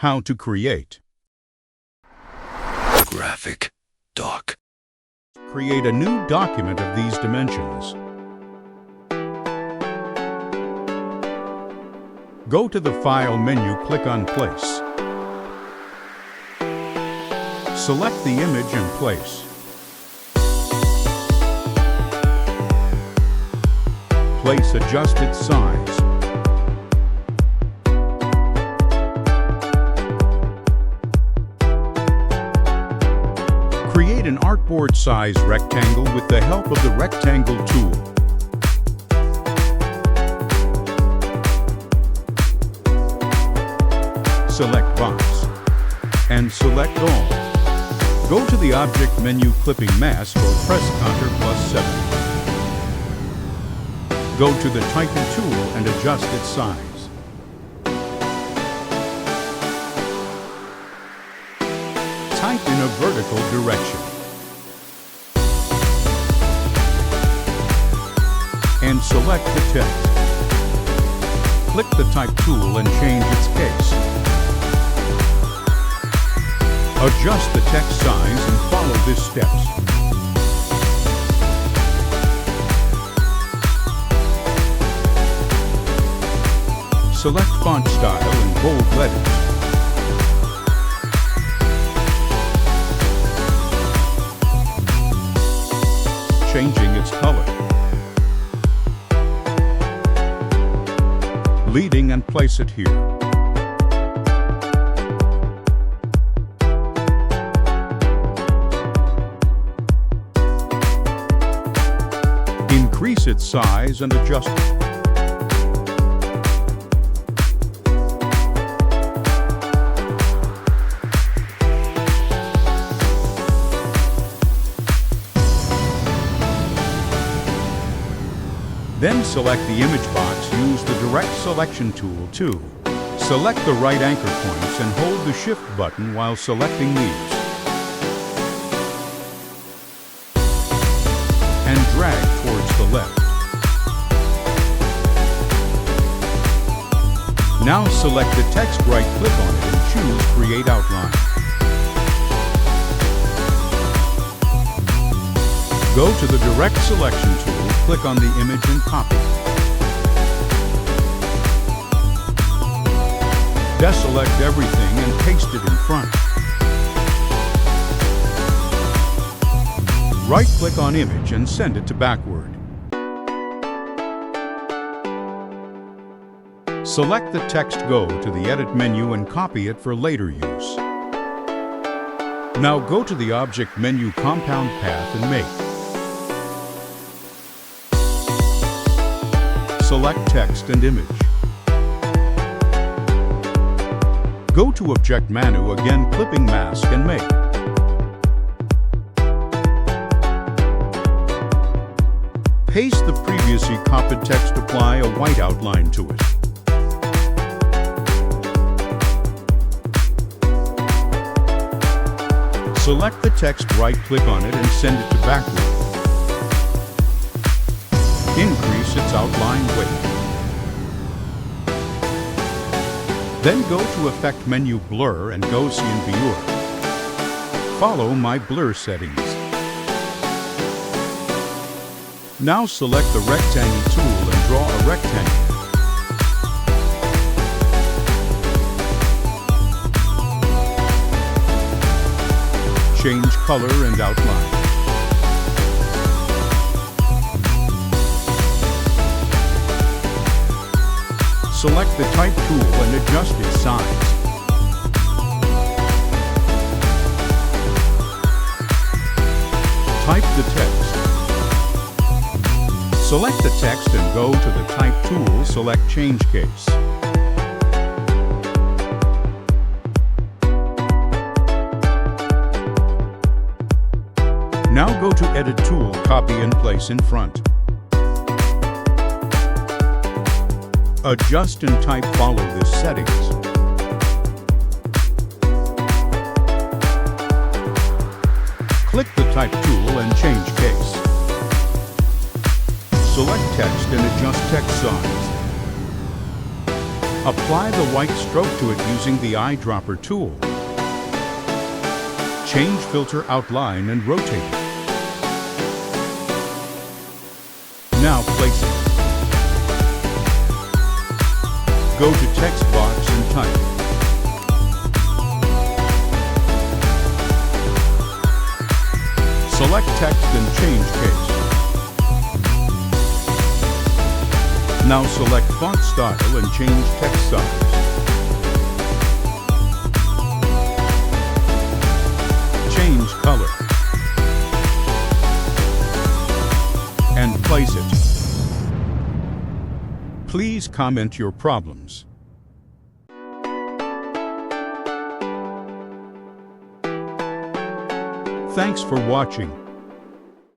How to create. Graphic doc. Create a new document of these dimensions. Go to the File menu, click on Place. Select the image and place. Place adjusted size. Create an artboard size rectangle with the help of the rectangle tool. Select Box and select All. Go to the Object menu, clipping mask or press Ctrl +7. Go to the Typing tool and adjust its size. Type in a vertical direction. And select the text. Click the Type tool and change its case. Adjust the text size and follow these steps. Select font style in bold letters. Changing its color. Leading and place it here. Increase its size and adjust it. Then select the image box. Use the Direct Selection tool too. Select the right anchor points and hold the Shift button while selecting these. And drag towards the left. Now select the text, right-click on it and choose Create Outline. Go to the Direct Selection tool, click on the image and copy. Deselect everything and paste it in front. Right-click on image and send it to backward. Select the text, go to the Edit menu and copy it for later use. Now go to the Object menu, Compound Path and Make. Select Text and Image. Go to Object menu again, Clipping Mask and Make. Paste the previously copied text, apply a white outline to it. Select the text, right-click on it and send it to backward. Increase its outline weight. Then go to Effect menu, Blur and Gaussian Viewer. Follow my blur settings. Now select the Rectangle tool and draw a rectangle. Change color and outline. Select the Type tool and adjust its size. Type the text. Select the text and go to the Type tool, select Change Case. Now go to Edit tool, copy and place in front. Adjust and type, follow these settings. Click the Type tool and change case. Select text and adjust text size. Apply the white stroke to it using the eyedropper tool. Change filter outline and rotate it. Now place it. Go to text box and type. Select text and change case. Now select font style and change text size. Change color. And place it. Please comment your problems. Thanks for watching.